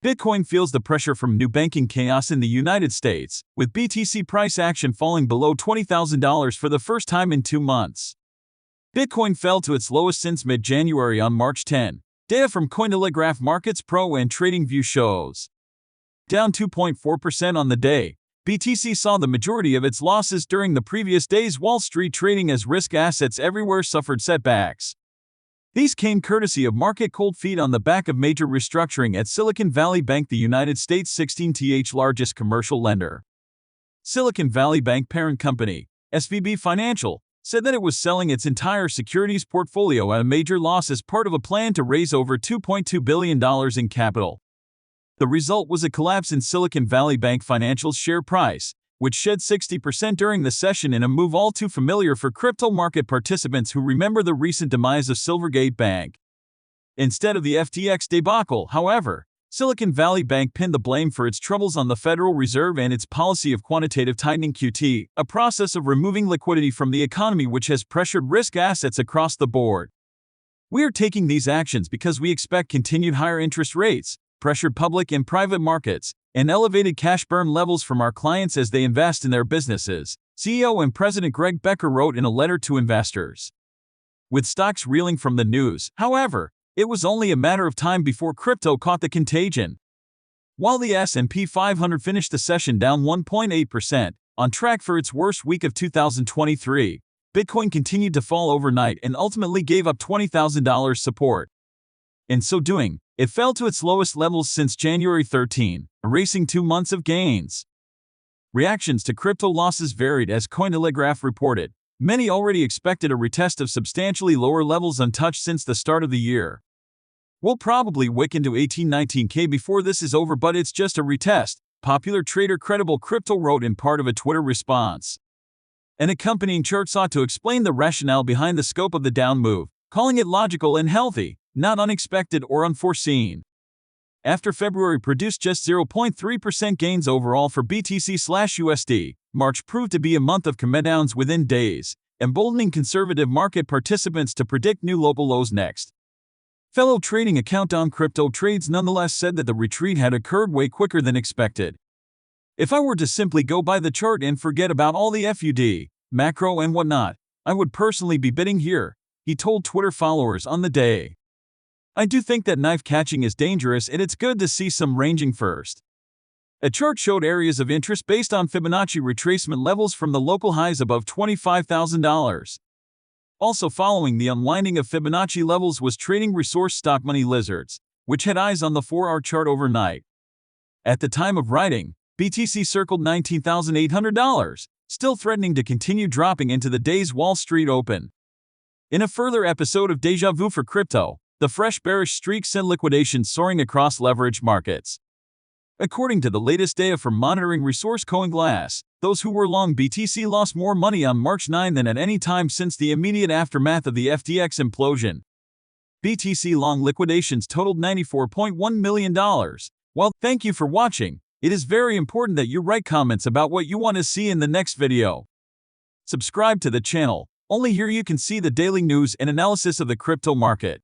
Bitcoin feels the pressure from new banking chaos in the United States, with BTC price action falling below $20,000 for the first time in 2 months. Bitcoin fell to its lowest since mid-January on March 10, data from Cointelegraph Markets Pro and TradingView shows. Down 2.4% on the day, BTC saw the majority of its losses during the previous day's Wall Street trading as risk assets everywhere suffered setbacks. These came courtesy of market cold feet on the back of major restructuring at Silicon Valley Bank, the United States' 16th largest commercial lender. Silicon Valley Bank parent company, SVB Financial, said that it was selling its entire securities portfolio at a major loss as part of a plan to raise over $2.2 billion in capital. The result was a collapse in Silicon Valley Bank Financial's share price, which shed 60% during the session in a move all too familiar for crypto market participants who remember the recent demise of Silvergate Bank. Instead of the FTX debacle, however, Silicon Valley Bank pinned the blame for its troubles on the Federal Reserve and its policy of quantitative tightening (QT), a process of removing liquidity from the economy which has pressured risk assets across the board. "We are taking these actions because we expect continued higher interest rates, pressured public and private markets, and elevated cash burn levels from our clients as they invest in their businesses," CEO and President Greg Becker wrote in a letter to investors. With stocks reeling from the news, however, it was only a matter of time before crypto caught the contagion. While the S&P 500 finished the session down 1.8%, on track for its worst week of 2023, Bitcoin continued to fall overnight and ultimately gave up $20,000 support. In so doing, it fell to its lowest levels since January 13, erasing 2 months of gains. Reactions to crypto losses varied as Cointelegraph reported. Many already expected a retest of substantially lower levels untouched since the start of the year. "We'll probably wick into 18-19K before this is over, but it's just a retest," popular trader Credible Crypto wrote in part of a Twitter response. An accompanying chart sought to explain the rationale behind the scope of the down move, calling it logical and healthy, not unexpected or unforeseen. After February produced just 0.3% gains overall for BTC/USD, March proved to be a month of comettdowns within days, emboldening conservative market participants to predict new local lows next. Fellow trading account On Crypto Trades nonetheless said that the retreat had occurred way quicker than expected. "If I were to simply go by the chart and forget about all the FUD, macro and whatnot, I would personally be bidding here," he told Twitter followers on the day. "I do think that knife catching is dangerous and it's good to see some ranging first." A chart showed areas of interest based on Fibonacci retracement levels from the local highs above $25,000. Also following the unwinding of Fibonacci levels was trading resource stock Money Lizards, which had eyes on the 4-hour chart overnight. At the time of writing, BTC circled $19,800, still threatening to continue dropping into the day's Wall Street open. In a further episode of Deja Vu for Crypto, the fresh bearish streak sent liquidations soaring across leveraged markets. According to the latest data from monitoring resource CoinGlass, those who were long BTC lost more money on March 9 than at any time since the immediate aftermath of the FTX implosion. BTC long liquidations totaled $94.1 million. Well, thank you for watching. It is very important that you write comments about what you want to see in the next video. Subscribe to the channel. Only here you can see the daily news and analysis of the crypto market.